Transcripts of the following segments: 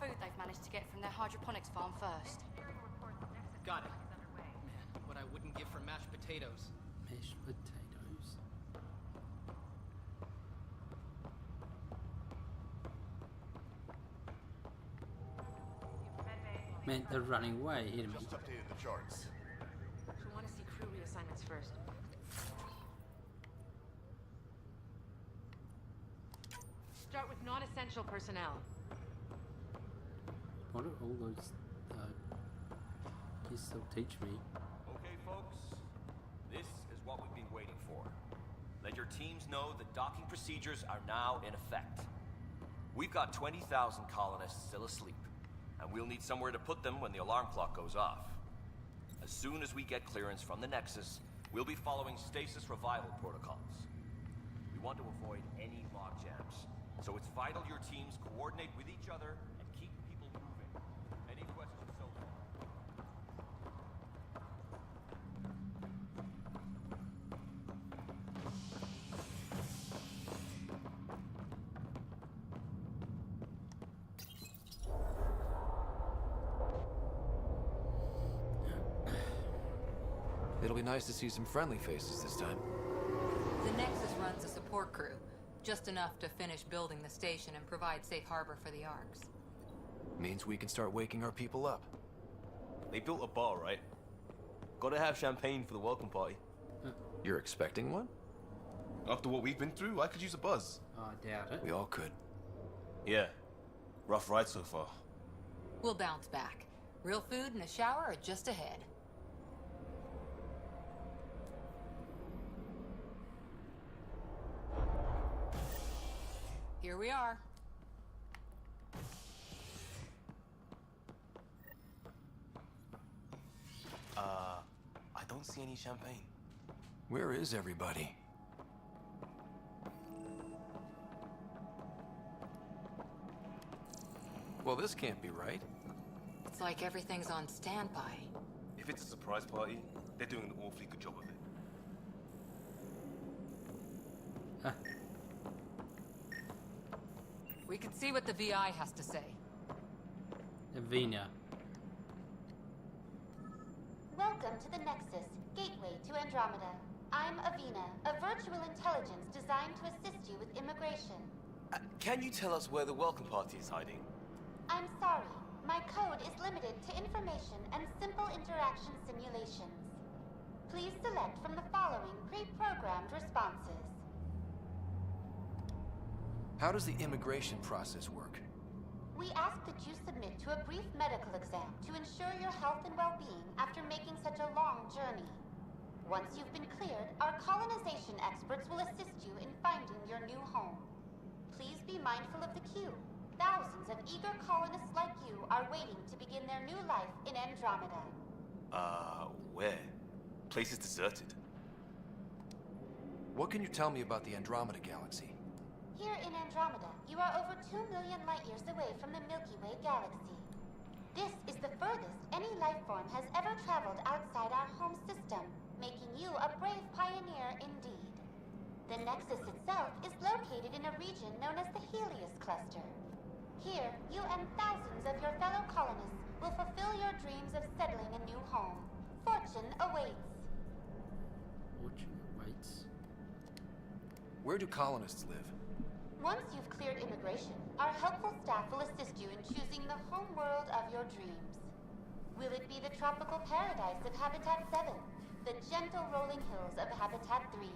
food they've managed to get from their hydroponics farm first. Got it. Man, what I wouldn't give for mashed potatoes. Mashed potatoes. Man, they're running way ahead of me. Just updated the charts. We want to see crew reassignments first. Start with non-essential personnel. What are all those? Guess they'll teach me. Okay, folks. This is what we've been waiting for. Let your teams know that docking procedures are now in effect. We've got 20,000 colonists still asleep, and we'll need somewhere to put them when the alarm clock goes off. As soon as we get clearance from the Nexus, we'll be following stasis revival protocols. We want to avoid any logjams, so it's vital your teams coordinate with each other and keep people moving. Any questions so far? It'll be nice to see some friendly faces this time. The Nexus runs a support crew, just enough to finish building the station and provide safe harbor for the Arks. Means we can start waking our people up. They built a bar, right? Gotta have champagne for the welcome party. You're expecting one? After what we've been through, I could use a buzz. Oh, I doubt it. We all could. Yeah. Rough ride so far. We'll bounce back. Real food and a shower are just ahead. Here we are. I don't see any champagne. Where is everybody? Well, this can't be right. It's like everything's on standby. If it's a surprise party, they're doing an awfully good job of it. We can see what the VI has to say. Avina. Welcome to the Nexus, gateway to Andromeda. I'm Avina, a virtual intelligence designed to assist you with immigration. Can you tell us where the welcome party is hiding? I'm sorry, my code is limited to information and simple interaction simulations. Please select from the following pre-programmed responses. How does the immigration process work? We ask that you submit to a brief medical exam to ensure your health and well-being after making such a long journey. Once you've been cleared, our colonization experts will assist you in finding your new home. Please be mindful of the queue. Thousands of eager colonists like you are waiting to begin their new life in Andromeda. Where? Place is deserted. What can you tell me about the Andromeda Galaxy? Here in Andromeda, you are over 2 million light-years away from the Milky Way galaxy. This is the furthest any life form has ever traveled outside our home system, making you a brave pioneer indeed. The Nexus itself is located in a region known as the Helios Cluster. Here, you and thousands of your fellow colonists will fulfill your dreams of settling a new home. Fortune awaits. Fortune awaits. Where do colonists live? Once you've cleared immigration, our helpful staff will assist you in choosing the home world of your dreams. Will it be the tropical paradise of Habitat 7, the gentle rolling hills of Habitat 3,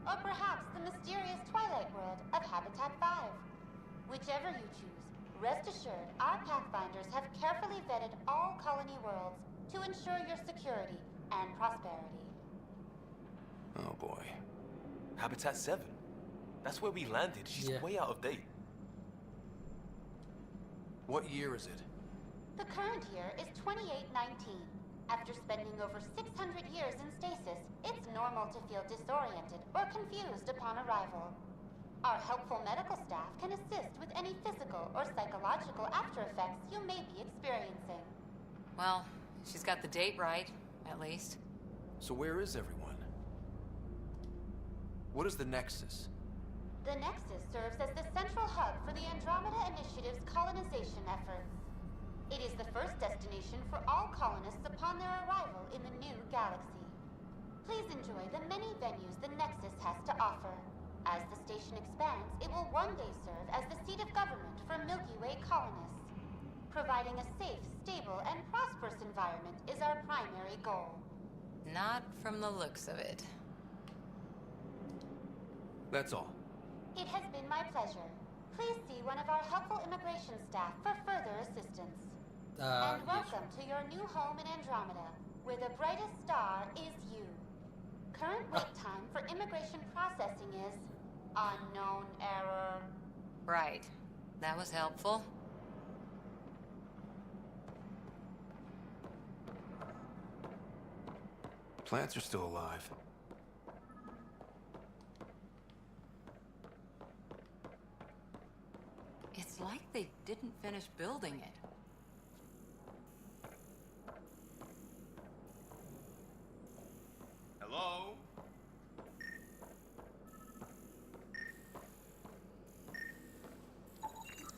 or perhaps the mysterious twilight world of Habitat 5? Whichever you choose, rest assured our Pathfinders have carefully vetted all colony worlds to ensure your security and prosperity. Oh boy. Habitat 7. That's where we landed. She's Yeah. way out of date. What year is it? The current year is 2819. After spending over 600 years in stasis, it's normal to feel disoriented or confused upon arrival. Our helpful medical staff can assist with any physical or psychological after effects you may be experiencing. Well, she's got the date right, at least. So where is everyone? What is the Nexus? The Nexus serves as the central hub for the Andromeda Initiative's colonization efforts. It is the first destination for all colonists upon their arrival in the new galaxy. Please enjoy the many venues the Nexus has to offer. As the station expands, it will one day serve as the seat of government for Milky Way colonists. Providing a safe, stable, and prosperous environment is our primary goal. Not from the looks of it. That's all. It has been my pleasure. Please see one of our helpful immigration staff for further assistance. And welcome to your new home in Andromeda, where the brightest star is you. Current wait time for immigration processing is unknown error. Right. That was helpful. Plants are still alive. It's like they didn't finish building it. Hello?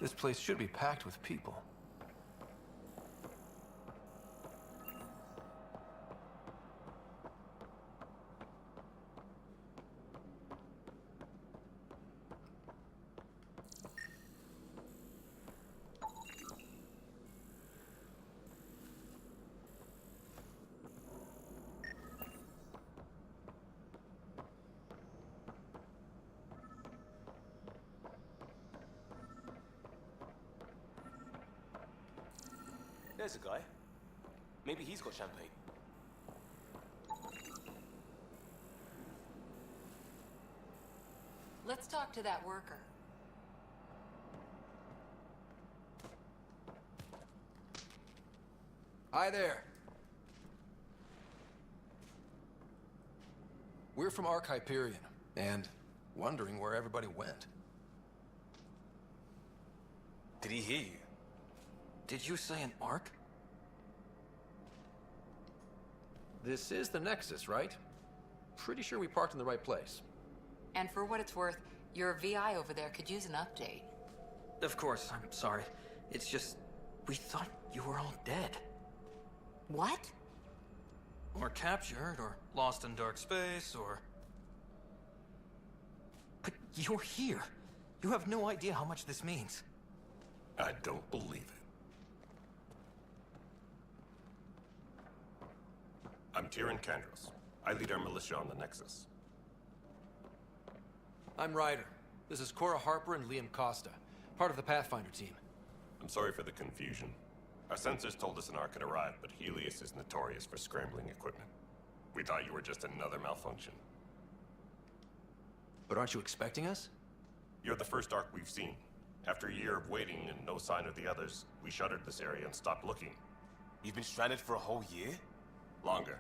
This place should be packed with people. There's a guy. Maybe he's got champagne. Let's talk to that worker. Hi there. We're from Ark Hyperion, and wondering where everybody went. Did he hear you? Did you say an Ark? This is the Nexus, right? Pretty sure we parked in the right place. And for what it's worth, your VI over there could use an update. Of course, I'm sorry. It's just, we thought you were all dead. What? Or captured, or lost in dark space, or... But you're here. You have no idea how much this means. I don't believe it. I'm Tyrion Kandros. I lead our militia on the Nexus. I'm Ryder. This is Cora Harper and Liam Costa, part of the Pathfinder team. I'm sorry for the confusion. Our sensors told us an Ark had arrived, but Helios is notorious for scrambling equipment. We thought you were just another malfunction. But aren't you expecting us? You're the first Ark we've seen. After a year of waiting and no sign of the others, we shuttered this area and stopped looking. You've been stranded for a whole year? Longer.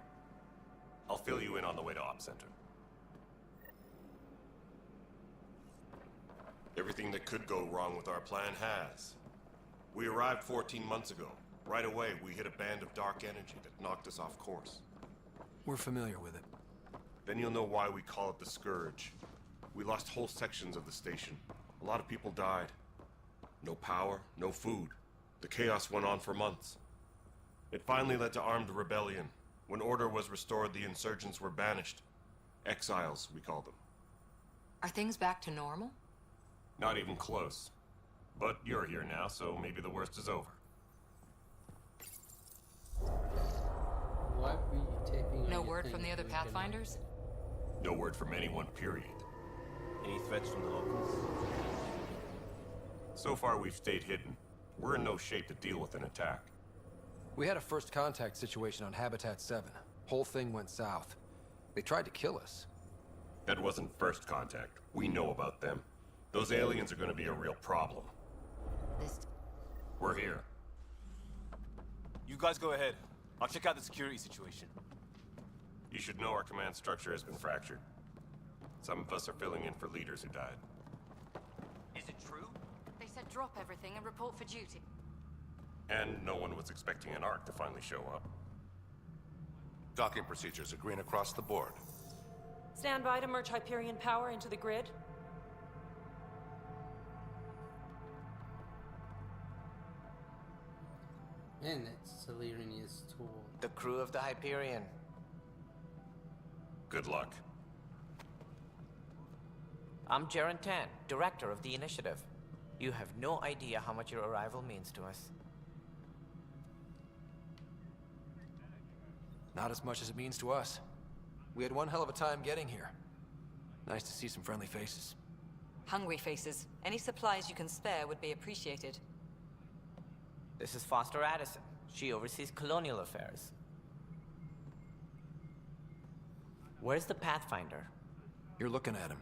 I'll fill you in on the way to Op Center. Everything that could go wrong with our plan has. We arrived 14 months ago. Right away, we hit a band of dark energy that knocked us off course. We're familiar with it. Then you'll know why we call it the Scourge. We lost whole sections of the station. A lot of people died. No power, no food. The chaos went on for months. It finally led to armed rebellion. When order was restored, the insurgents were banished. Exiles, we call them. Are things back to normal? Not even close. But you're here now, so maybe the worst is over. Why were you taping on No your word thing from the other so we can- Pathfinders? No word from anyone, period. Any threats from the locals? So far, we've stayed hidden. We're in no shape to deal with an attack. We had a first contact situation on Habitat 7. Whole thing went south. They tried to kill us. That wasn't first contact. We know about them. Those aliens are going to be a real problem. This... We're here. You guys go ahead. I'll check out the security situation. You should know our command structure has been fractured. Some of us are filling in for leaders who died. Is it true? They said drop everything and report for duty. And no one was expecting an Ark to finally show up. Docking procedures are green across the board. Stand by to merge Hyperion power into the grid. Man, that's Salirinia's tour. The crew of the Hyperion. Good luck. I'm Jaren Tan, director of the initiative. You have no idea how much your arrival means to us. Not as much as it means to us. We had one hell of a time getting here. Nice to see some friendly faces. Hungry faces. Any supplies you can spare would be appreciated. This is Foster Addison. She oversees colonial affairs. Where's the Pathfinder? You're looking at him.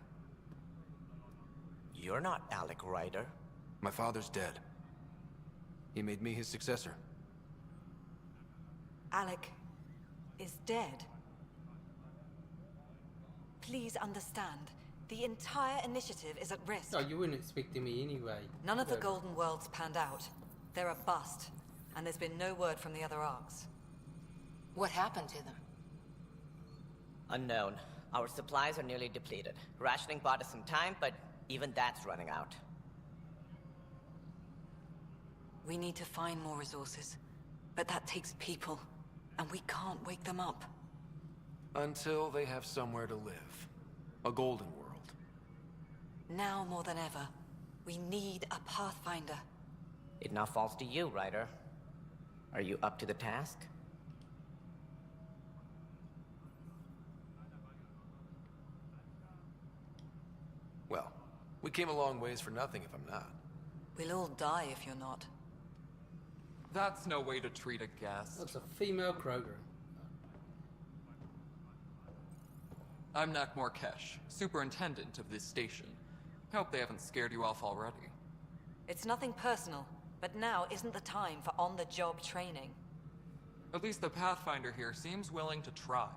You're not Alec Ryder. My father's dead. He made me his successor. Alec is dead. Please understand. The entire initiative is at risk. Oh, you weren't expecting me anyway. None of the Golden Worlds panned out. They're a bust, and there's been no word from the other arcs. What happened to them? Unknown. Our supplies are nearly depleted. Rationing bought us some time, but even that's running out. We need to find more resources, but that takes people, and we can't wake them up. Until they have somewhere to live. A golden world. Now more than ever, we need a Pathfinder. It now falls to you, Ryder. Are you up to the task? Well, we came a long ways for nothing if I'm not. We'll all die if you're not. That's no way to treat a guest. That's a female Kroger. I'm Nak Morkesh, superintendent of this station. Hope they haven't scared you off already. It's nothing personal, but now isn't the time for on-the-job training. At least the Pathfinder here seems willing to try.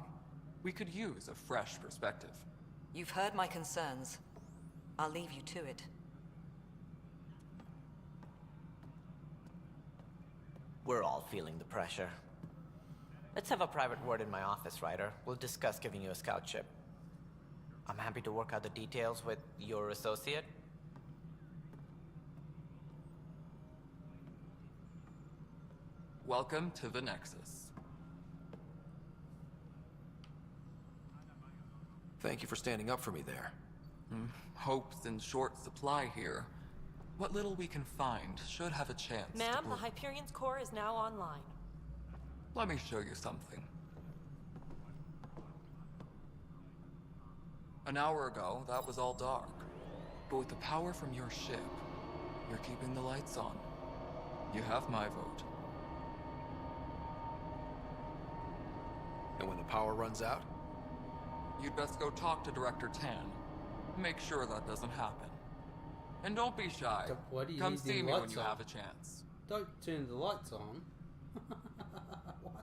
We could use a fresh perspective. You've heard my concerns. I'll leave you to it. We're all feeling the pressure. Let's have a private word in my office, Ryder. We'll discuss giving you a scout ship. I'm happy to work out the details with your associate. Welcome to the Nexus. Thank you for standing up for me there. Hope's in short supply here. What little we can find should have a chance to Ma'am, the Hyperion's core is now online. Let me show you something. An hour ago, that was all dark. But with the power from your ship, you're keeping the lights on. You have my vote. And when the power runs out? You'd best go talk to Director Tan. Make sure that doesn't happen. And don't be shy. What do you Come need the see me when lights you on? have a chance. Don't turn the lights on. What?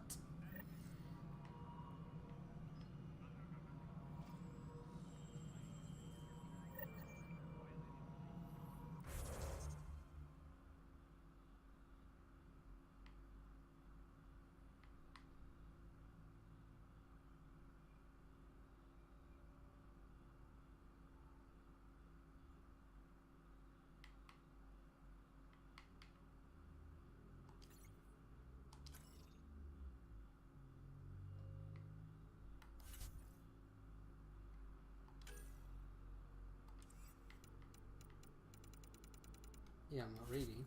Yeah, I'm not reading.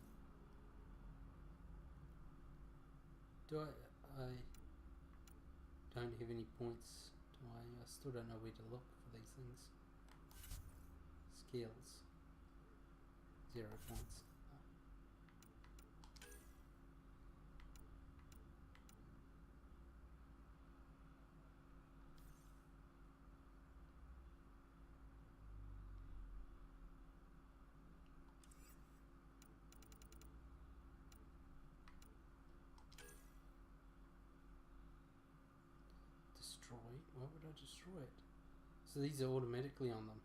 Do I don't have any points. Do I still don't know where to look for these things. Skills. 0 points. Destroy? Why would I destroy it? So these are automatically on them.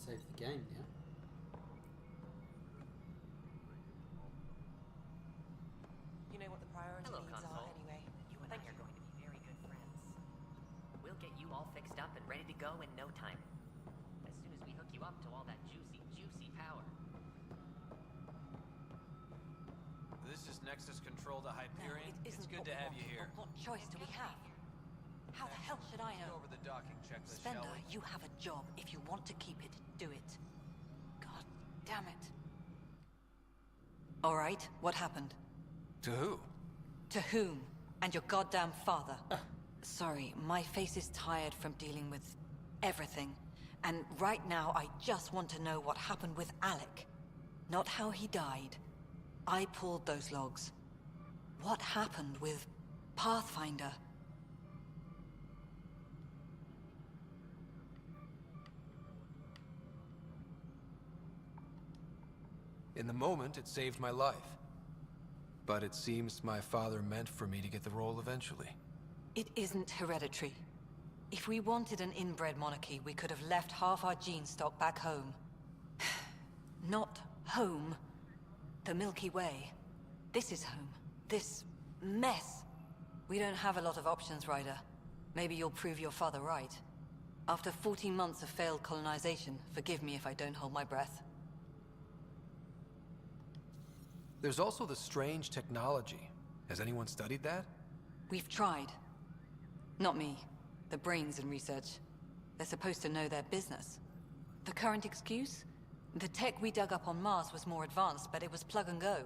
save the game now. You know what the priority Hello, needs Console. are anyway. You and I are going to be very good friends. We'll get you all fixed up and ready to go in no time. As soon as we hook you up to all that juicy power. This is Nexus Control to Hyperion. No, it isn't It's good what to we have want, you here. but what choice do we have? How the hell should I Let's know? go over the docking checklist, Spender, shall we? you have a job. If you want to keep it, do it. God damn it. All right, what happened? To who? To whom? And your goddamn father. Sorry, my face is tired from dealing with everything. And right now, I just want to know what happened with Alec. Not how he died. I pulled those logs. What happened with Pathfinder? In the moment, it saved my life. But it seems my father meant for me to get the role eventually. It isn't hereditary. If we wanted an inbred monarchy, we could have left half our gene stock back home. Not home. The Milky Way. This is home. This mess. We don't have a lot of options, Ryder. Maybe you'll prove your father right. After 14 months of failed colonization, forgive me if I don't hold my breath. There's also the strange technology. Has anyone studied that? We've tried. Not me. The brains in research. They're supposed to know their business. The current excuse? The tech we dug up on Mars was more advanced, but it was plug and go.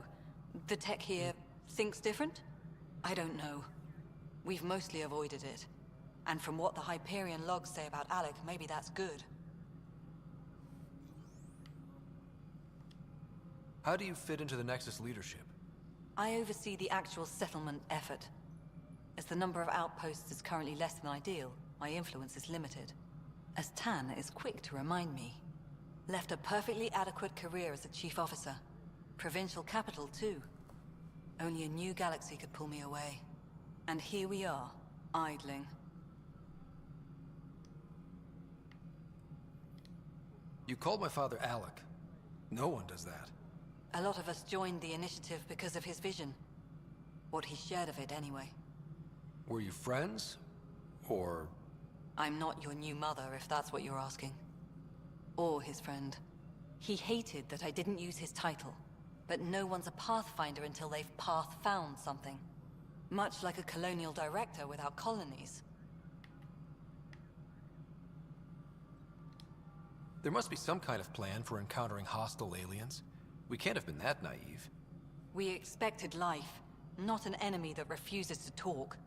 The tech here thinks different? I don't know. We've mostly avoided it. And from what the Hyperion logs say about Alec, maybe that's good. How do you fit into the Nexus leadership? I oversee the actual settlement effort. As the number of outposts is currently less than ideal, my influence is limited. As Tan is quick to remind me. Left a perfectly adequate career as a chief officer. Provincial capital, too. Only a new galaxy could pull me away. And here we are, idling. You called my father Alec. No one does that. A lot of us joined the initiative because of his vision. What he shared of it, anyway. Were you friends? Or... I'm not your new mother, if that's what you're asking. Or his friend. He hated that I didn't use his title. But no one's a Pathfinder until they've path-found something. Much like a colonial director without colonies. There must be some kind of plan for encountering hostile aliens. We can't have been that naive. We expected life, not an enemy that refuses to talk.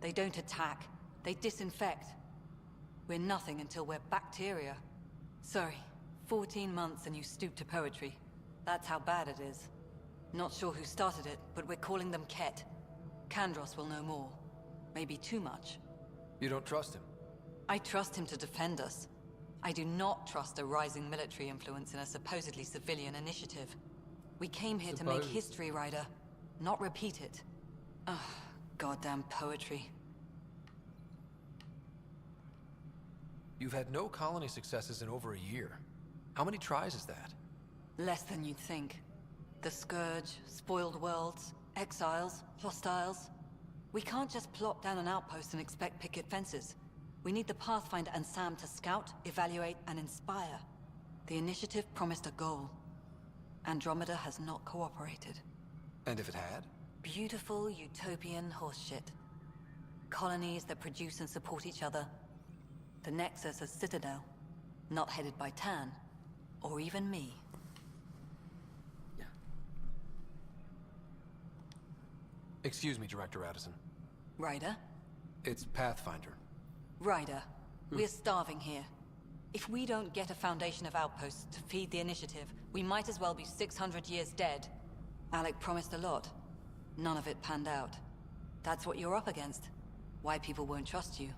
They don't attack, they disinfect. We're nothing until we're bacteria. Sorry, 14 months and you stoop to poetry. That's how bad it is. Not sure who started it, but we're calling them Ket. Kandros will know more. Maybe too much. You don't trust him? I trust him to defend us. I do not trust a rising military influence in a supposedly civilian initiative. We came here to make history, Ryder, not repeat it. Ugh, goddamn poetry. You've had no colony successes in over a year. How many tries is that? Less than you'd think. The Scourge, spoiled worlds, exiles, hostiles. We can't just plop down an outpost and expect picket fences. We need the Pathfinder and Sam to scout, evaluate, and inspire. The initiative promised a goal. Andromeda has not cooperated. And if it had? Beautiful utopian horseshit. Colonies that produce and support each other. The Nexus a citadel. Not headed by Tan. Or even me. Excuse me, Director Addison. Ryder? It's Pathfinder. Ryder, we're starving here. If we don't get a foundation of outposts to feed the initiative, we might as well be 600 years dead. Alec promised a lot. None of it panned out. That's what you're up against. Why people won't trust you.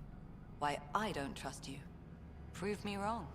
Why I don't trust you. Prove me wrong.